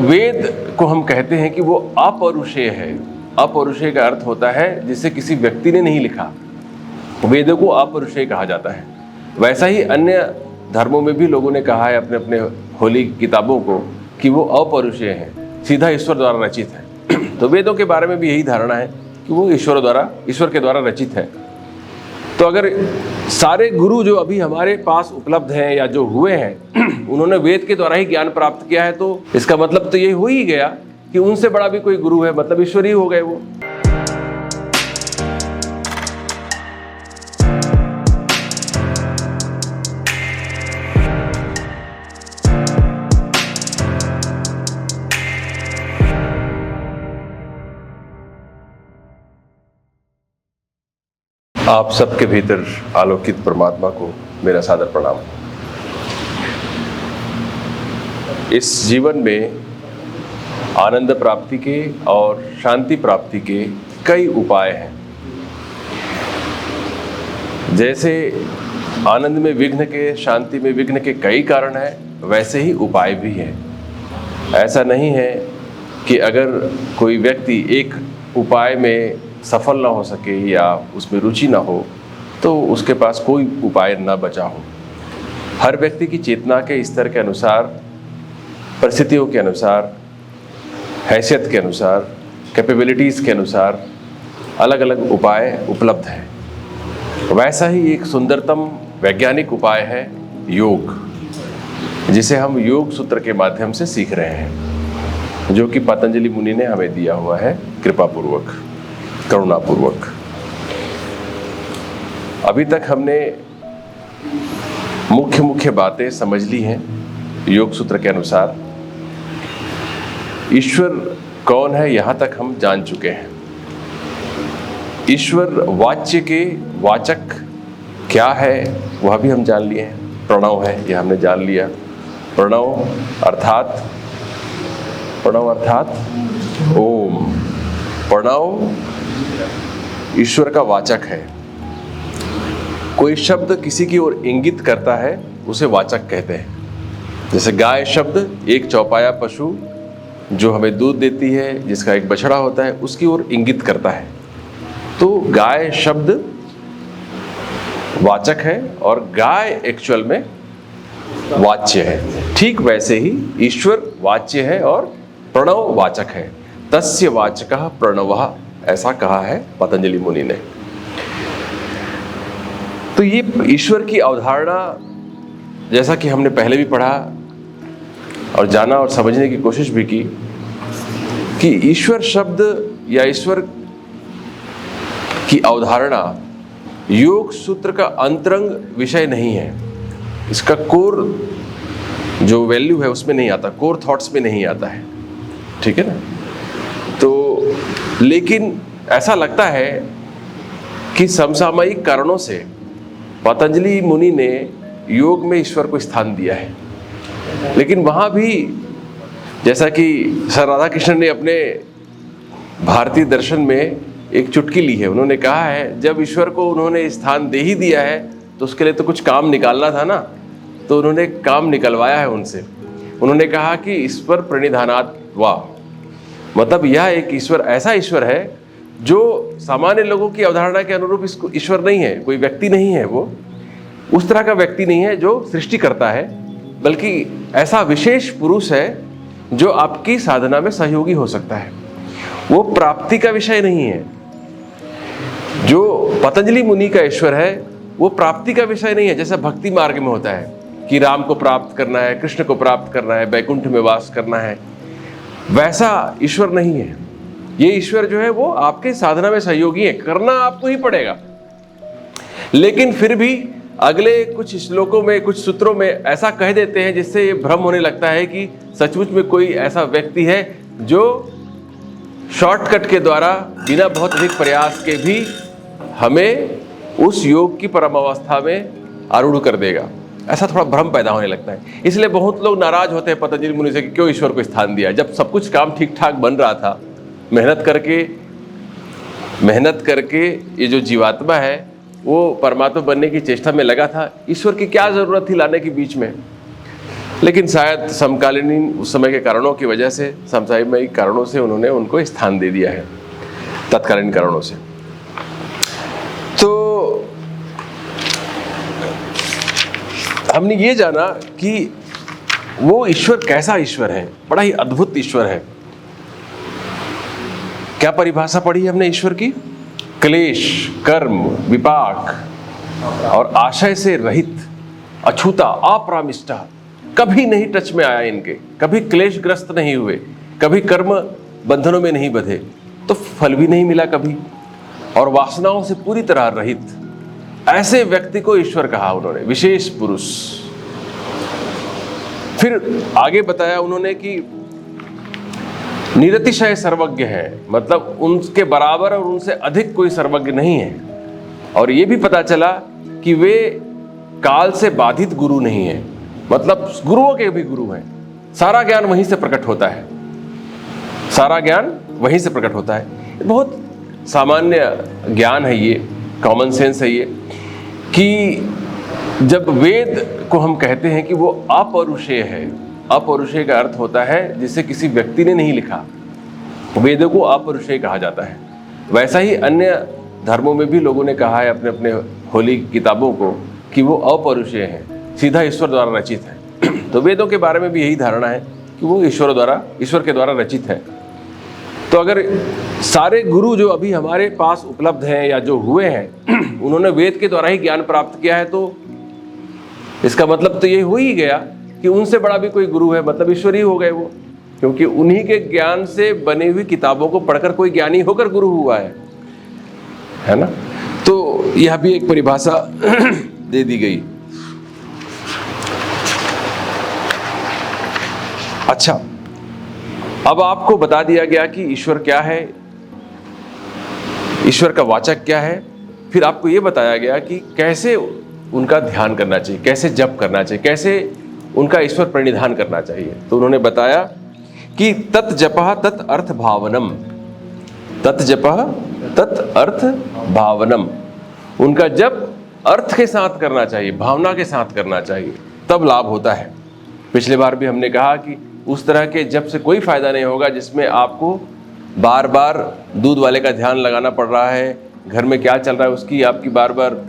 वेद को हम कहते हैं कि वो अपौरुषेय है। अपौरुषेय का अर्थ होता है जिसे किसी व्यक्ति ने नहीं लिखा, वेदों को अपौरुषेय कहा जाता है। वैसा ही अन्य धर्मों में भी लोगों ने कहा है अपने अपने होली किताबों को कि वो अपौरुषेय है, सीधा ईश्वर द्वारा रचित है। तो वेदों के बारे में भी यही धारणा है कि वो ईश्वर के द्वारा रचित है। तो अगर सारे गुरु जो अभी हमारे पास उपलब्ध हैं या जो हुए हैं उन्होंने वेद के द्वारा ही ज्ञान प्राप्त किया है, तो इसका मतलब तो ये हो ही गया कि उनसे बड़ा भी कोई गुरु है, मतलब ईश्वर ही हो गए वो। आप सबके भीतर आलोकित परमात्मा को मेरा सादर प्रणाम। इस जीवन में आनंद प्राप्ति के और शांति प्राप्ति के कई उपाय हैं। जैसे आनंद में विघ्न के, शांति में विघ्न के कई कारण हैं, वैसे ही उपाय भी हैं। ऐसा नहीं है कि अगर कोई व्यक्ति एक उपाय में सफल ना हो सके या उसमें रुचि ना हो तो उसके पास कोई उपाय ना बचा हो। हर व्यक्ति की चेतना के स्तर के अनुसार, परिस्थितियों के अनुसार, हैसियत के अनुसार, कैपेबिलिटीज़ के अनुसार अलग अलग उपाय उपलब्ध हैं। वैसा ही एक सुंदरतम वैज्ञानिक उपाय है योग, जिसे हम योग सूत्र के माध्यम से सीख रहे हैं, जो कि पतंजलि मुनि ने हमें दिया हुआ है कृपापूर्वक, करुणापूर्वक। अभी तक हमने मुख्य बातें समझ ली हैं योग सूत्र के अनुसार। ईश्वर कौन है यहाँ तक हम जान चुके हैं। ईश्वर वाच्य के वाचक क्या है वह भी हम जान लिए हैं। प्रणव है, यह हमने जान लिया। प्रणव अर्थात ओम। प्रणव ईश्वर का वाचक है। कोई शब्द किसी की ओर इंगित करता है उसे वाचक कहते हैं। जैसे गाय शब्द एक चौपाया पशु जो हमें दूध देती है, जिसका एक बछड़ा होता है, उसकी ओर इंगित करता है। तो गाय शब्द वाचक है और गाय एक्चुअल में वाच्य है। ठीक वैसे ही ईश्वर वाच्य है और प्रणव वाचक है। तस्य वाचकः प्रणवः, ऐसा कहा है पतंजलि मुनि ने। तो ये ईश्वर की अवधारणा, जैसा कि हमने पहले भी पढ़ा और जाना और समझने की कोशिश भी की, कि ईश्वर शब्द या ईश्वर की अवधारणा योग सूत्र का अंतरंग विषय नहीं है। इसका कोर जो वैल्यू है उसमें नहीं आता, कोर थॉट्स में नहीं आता है, ठीक है ना। तो लेकिन ऐसा लगता है कि समसामयिक कारणों से पतंजलि मुनि ने योग में ईश्वर को स्थान दिया है। लेकिन वहाँ भी जैसा कि सर राधा कृष्ण ने अपने भारतीय दर्शन में एक चुटकी ली है, उन्होंने कहा है जब ईश्वर को उन्होंने स्थान दे ही दिया है तो उसके लिए तो कुछ काम निकालना था ना, तो उन्होंने काम निकलवाया है उनसे। उन्होंने कहा कि ईश्वर प्रणिधानात् वाह, मतलब यह एक ईश्वर ऐसा ईश्वर है जो सामान्य लोगों की अवधारणा के अनुरूप इसको ईश्वर नहीं है, कोई व्यक्ति नहीं है, वो उस तरह का व्यक्ति नहीं है जो सृष्टि करता है, बल्कि ऐसा विशेष पुरुष है जो आपकी साधना में सहयोगी हो सकता है। वो प्राप्ति का विषय नहीं है। जो पतंजलि मुनि का ईश्वर है वो प्राप्ति का विषय नहीं है, जैसा भक्ति मार्ग में होता है कि राम को प्राप्त करना है, कृष्ण को प्राप्त करना है, बैकुंठ में वास करना है। वैसा ईश्वर नहीं है। ये ईश्वर जो है वो आपके साधना में सहयोगी है, करना आपको ही पड़ेगा। लेकिन फिर भी अगले कुछ श्लोकों में, कुछ सूत्रों में ऐसा कह देते हैं जिससे ये भ्रम होने लगता है कि सचमुच में कोई ऐसा व्यक्ति है जो शॉर्टकट के द्वारा बिना बहुत अधिक प्रयास के भी हमें उस योग की परम अवस्था में आरूढ़ कर देगा। ऐसा थोड़ा भ्रम पैदा होने लगता है। इसलिए बहुत लोग नाराज होते हैं पतंजलि मुनि से कि क्यों ईश्वर को स्थान दिया, जब सब कुछ काम ठीक ठाक बन रहा था। मेहनत करके ये जो जीवात्मा है वो परमात्मा बनने की चेष्टा में लगा था, ईश्वर की क्या जरूरत थी लाने की बीच में। लेकिन शायद समकालीन उस समय के कारणों की वजह से, समसामयिक कारणों से उन्होंने उनको स्थान दे दिया है, तत्कालीन कारणों से। तो हमने ये जाना कि वो ईश्वर कैसा ईश्वर है, बड़ा ही अद्भुत ईश्वर है। क्या परिभाषा पढ़ी हमने ईश्वर की? क्लेश, कर्म, विपाक और आशय से रहित, अछूता, अपरामिष्टा, कभी नहीं टच में आया इनके, कभी क्लेशग्रस्त नहीं हुए, कभी कर्म बंधनों में नहीं बंधे, तो फल भी नहीं मिला कभी, और वासनाओं से पूरी तरह रहित, ऐसे व्यक्ति को ईश्वर कहा उन्होंने, विशेष पुरुष। फिर आगे बताया उन्होंने कि निरतिशय सर्वज्ञ है, मतलब उनके बराबर और उनसे अधिक कोई सर्वज्ञ नहीं है। और ये भी पता चला कि वे काल से बाधित गुरु नहीं है, मतलब गुरुओं के भी गुरु हैं। सारा ज्ञान वहीं से प्रकट होता है, सारा ज्ञान वहीं से प्रकट होता है। बहुत सामान्य ज्ञान है ये, कॉमन सेंस है ये, कि जब वेद को हम कहते हैं कि वो अपौरुषेय है, अपौरुषेय का अर्थ होता है जिसे किसी व्यक्ति ने नहीं लिखा, वेदों को अपौरुषेय कहा जाता है। वैसा ही अन्य धर्मों में भी लोगों ने कहा है अपने अपने होली किताबों को कि वो अपौरुषेय है, सीधा ईश्वर द्वारा रचित है। तो वेदों के बारे में भी यही धारणा है कि वो ईश्वर के द्वारा रचित है। तो अगर सारे गुरु जो अभी हमारे पास उपलब्ध हैं या जो हुए हैं उन्होंने वेद के द्वारा ही ज्ञान प्राप्त किया है, तो इसका मतलब तो ये हो ही गया कि उनसे बड़ा भी कोई गुरु है, मतलब ईश्वर ही हो गए वो, क्योंकि उन्हीं के ज्ञान से बनी हुई किताबों को पढ़कर कोई ज्ञानी होकर गुरु हुआ है ना। तो यह भी एक परिभाषा दे दी गई। अच्छा, अब आपको बता दिया गया कि ईश्वर क्या है, ईश्वर का वाचक क्या है। फिर आपको यह बताया गया कि कैसे उनका ध्यान करना चाहिए, कैसे जप करना चाहिए, कैसे उनका ईश्वर प्रणिधान करना चाहिए। तो उन्होंने बताया कि तत् जपः तत् अर्थ भावनम, तत् जपः तत् अर्थ भावनम, उनका जप अर्थ के साथ करना चाहिए, भावना के साथ करना चाहिए, तब लाभ होता है। पिछले बार भी हमने कहा कि उस तरह के जप से कोई फायदा नहीं होगा जिसमें आपको बार बार दूध वाले का ध्यान लगाना पड़ रहा है, घर में क्या चल रहा है उसकी आपकी बार बार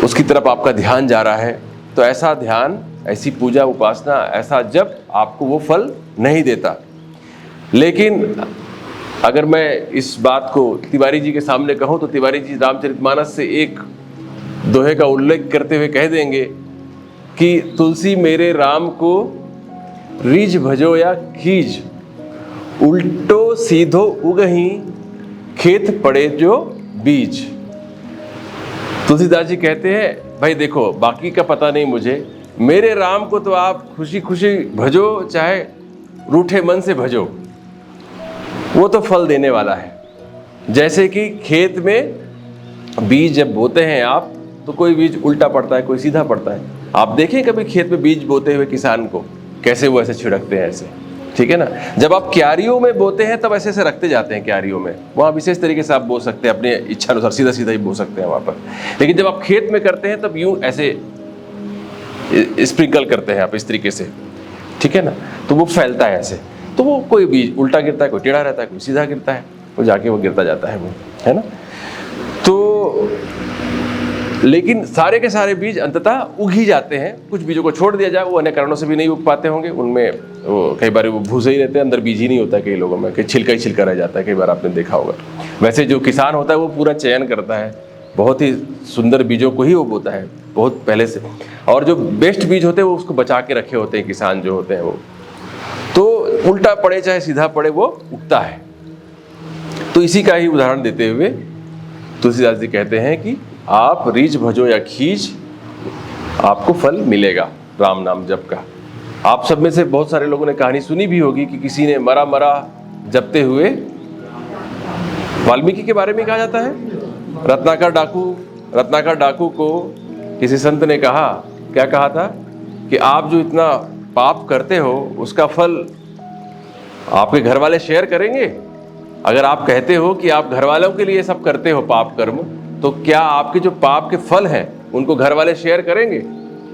उसकी तरफ आपका ध्यान जा रहा है। तो ऐसा ध्यान, ऐसी पूजा उपासना, ऐसा जप आपको वो फल नहीं देता। लेकिन अगर मैं इस बात को तिवारी जी के सामने कहूँ तो तिवारी जी रामचरितमानस से एक दोहे का उल्लेख करते हुए कह देंगे कि तुलसी मेरे राम को रीझ भजो या खीज, उल्टो सीधो उगही, खेत पड़े जो बीज। तुलसीदास जी कहते हैं भाई देखो, बाकी का पता नहीं मुझे, मेरे राम को तो आप खुशी खुशी भजो, चाहे रूठे मन से भजो, वो तो फल देने वाला है। जैसे कि खेत में बीज जब बोते हैं आप, तो कोई बीज उल्टा पड़ता है, कोई सीधा पड़ता है। आप देखें कभी खेत में बीज बोते हुए किसान को, कैसे वो ऐसे छिड़कते हैं ऐसे, ठीक है ना। जब आप क्यारियों में बोते हैं तब ऐसे ऐसे रखते जाते हैं क्यारियों में, वहाँ विशेष तरीके से आप बो सकते हैं, अपने इच्छा अनुसार सीधा सीधा ही बो सकते हैं वहाँ पर। लेकिन जब आप खेत में करते हैं तब यूं ऐसे स्प्रिंकल करते हैं आप इस तरीके से, ठीक है ना, तो वो फैलता है ऐसे। तो वो कोई बीज उल्टा गिरता है, कोई टेढ़ा रहता है, कोई सीधा गिरता है, वो जाके वो गिरता जाता है वो, है ना। तो लेकिन सारे के सारे बीज अंततः उग ही जाते हैं। कुछ बीजों को छोड़ दिया जाए, वो अन्य कारणों से भी नहीं उग पाते होंगे, उनमें वो कई बार वो भूसे ही रहते हैं, अंदर बीज ही नहीं होता है कई लोगों में, कि छिलका ही छिलका रह जाता है, कई बार आपने देखा होगा। वैसे जो किसान होता है वो पूरा चयन करता है, बहुत ही सुंदर बीजों को ही वो बोता है बहुत पहले से, और जो बेस्ट बीज होते हैं वो उसको बचा के रखे होते हैं किसान जो होते हैं वो। तो उल्टा पड़े चाहे सीधा पड़े वो उगता है। तो इसी का ही उदाहरण देते हुए तुलसीदास जी कहते हैं कि आप रीझ भजो या खींच, आपको फल मिलेगा राम नाम जप का। आप सब में से बहुत सारे लोगों ने कहानी सुनी भी होगी कि किसी ने मरा मरा जपते हुए, वाल्मीकि के बारे में कहा जाता है, रत्नाकर डाकू को किसी संत ने कहा, क्या कहा था कि आप जो इतना पाप करते हो उसका फल आपके घर वाले शेयर करेंगे। अगर आप कहते हो कि आप घर वालों के लिए सब करते हो पाप कर्म, तो क्या आपके जो पाप के फल हैं उनको घर वाले शेयर करेंगे?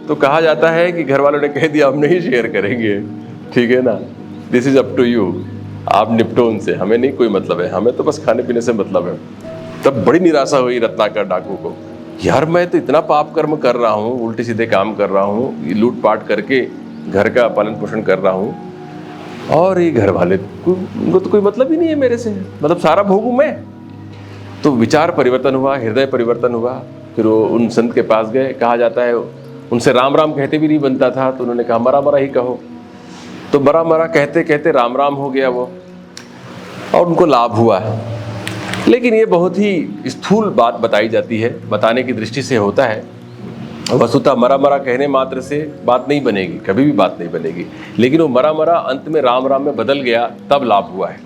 तो कहा जाता है कि घर वालों ने कह दिया हम नहीं शेयर करेंगे, ठीक है ना, this is up to you, आप निपटो उनसे, हमें नहीं कोई मतलब है, हमें तो बस खाने पीने से मतलब है। तब बड़ी निराशा हुई रत्नाकर डाकू को, यार मैं तो इतना पाप कर्म कर रहा हूँ, उल्टे सीधे काम कर रहा हूँ, लूटपाट करके घर का पालन पोषण कर रहा हूँ, और ये घर वाले उनको तो कोई मतलब ही नहीं है मेरे से, मतलब सारा भोगूं मैं। तो विचार परिवर्तन हुआ, हृदय परिवर्तन हुआ। फिर वो उन संत के पास गए, कहा जाता है उनसे राम राम कहते भी नहीं बनता था, तो उन्होंने कहा मरा मरा ही कहो। तो मरा मरा कहते कहते राम राम हो गया वो, और उनको लाभ हुआ। लेकिन ये बहुत ही स्थूल बात बताई जाती है, बताने की दृष्टि से होता है। वस्तुतः मरा मरा कहने मात्र से बात नहीं बनेगी, कभी भी बात नहीं बनेगी। लेकिन वो मरा मरा अंत में राम राम में बदल गया, तब लाभ हुआ है।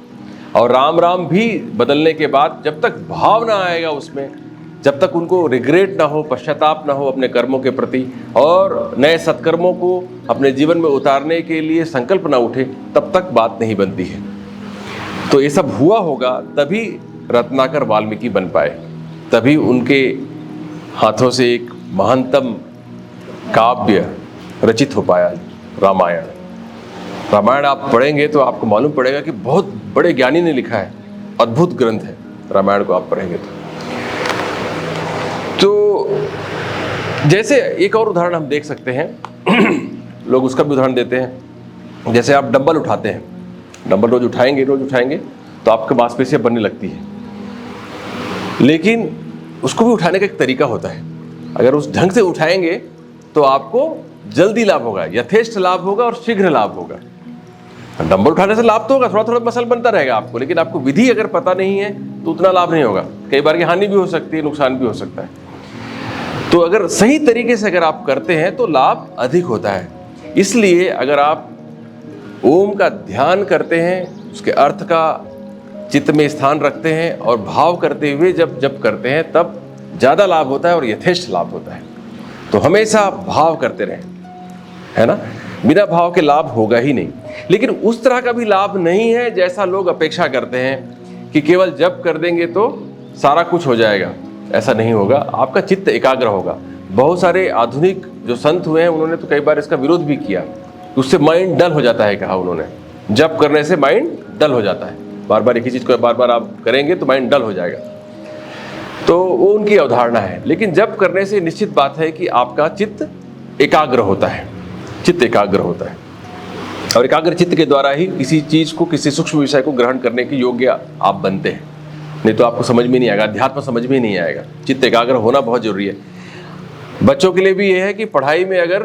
और राम राम भी बदलने के बाद जब तक भाव ना आएगा उसमें, जब तक उनको रिग्रेट ना हो, पश्चाताप ना हो अपने कर्मों के प्रति, और नए सत्कर्मों को अपने जीवन में उतारने के लिए संकल्प ना उठे, तब तक बात नहीं बनती है। तो ये सब हुआ होगा, तभी रत्नाकर वाल्मीकि बन पाए, तभी उनके हाथों से एक महानतम काव्य रचित हो पाया, रामायण। रामायण आप पढ़ेंगे तो आपको मालूम पड़ेगा कि बहुत बड़े ज्ञानी ने लिखा है, अद्भुत ग्रंथ है रामायण को आप पढ़ेंगे तो जैसे एक और उदाहरण हम देख सकते हैं लोग उसका भी उदाहरण देते हैं। जैसे आप डंबल उठाते हैं, डंबल रोज उठाएंगे तो आपकी मांसपेशियां बनने लगती है, लेकिन उसको भी उठाने का एक तरीका होता है। अगर उस ढंग से उठाएंगे तो आपको जल्दी लाभ होगा, यथेष्ट लाभ होगा और शीघ्र लाभ होगा। डंबल उठाने से लाभ तो होगा, थोड़ा थोड़ा मसल बनता रहेगा आपको, लेकिन आपको विधि अगर पता नहीं है तो उतना लाभ नहीं होगा। कई बार की हानि भी हो सकती है, नुकसान भी हो सकता है। तो अगर सही तरीके से अगर आप करते हैं तो लाभ अधिक होता है। इसलिए अगर आप ओम का ध्यान करते हैं, उसके अर्थ का चित्त में स्थान रखते हैं और भाव करते हुए जब करते हैं, तब ज़्यादा लाभ होता है और यथेष्ट लाभ होता है। तो हमेशा भाव करते रहें, है ना, बिना भाव के लाभ होगा ही नहीं। लेकिन उस तरह का भी लाभ नहीं है जैसा लोग अपेक्षा करते हैं कि केवल जप कर देंगे तो सारा कुछ हो जाएगा। ऐसा नहीं होगा, आपका चित्त एकाग्र होगा। बहुत सारे आधुनिक जो संत हुए हैं उन्होंने तो कई बार इसका विरोध भी किया, उससे माइंड डल हो जाता है, कहा उन्होंने, जप करने से माइंड डल हो जाता है, बार बार एक ही चीज़ को बार बार आप करेंगे तो माइंड डल हो जाएगा। तो वो उनकी अवधारणा है। लेकिन जप करने से निश्चित बात है कि आपका चित्त एकाग्र होता है, चित्त एकाग्र होता है, और एकाग्र चित्त के द्वारा ही किसी चीज़ को, किसी सूक्ष्म विषय को ग्रहण करने के योग्य आप बनते हैं। नहीं तो आपको समझ में नहीं आएगा, अध्यात्म समझ में नहीं आएगा। चित्त एकाग्र होना बहुत जरूरी है। बच्चों के लिए भी ये है कि पढ़ाई में अगर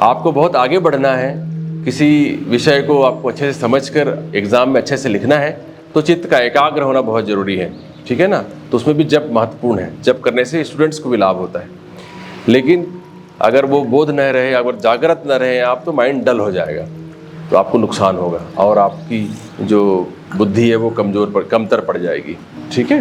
आपको बहुत आगे बढ़ना है, किसी विषय को आपको अच्छे से समझकर एग्जाम में अच्छे से लिखना है, तो चित्त का एकाग्र होना बहुत जरूरी है, ठीक है ना। तो उसमें भी जप महत्वपूर्ण है। जप करने से स्टूडेंट्स को भी लाभ होता है। लेकिन अगर वो बोध न रहे, अगर जागृत न रहे आप, तो माइंड डल हो जाएगा, तो आपको नुकसान होगा और आपकी जो बुद्धि है वो कमतर पड़ जाएगी, ठीक है।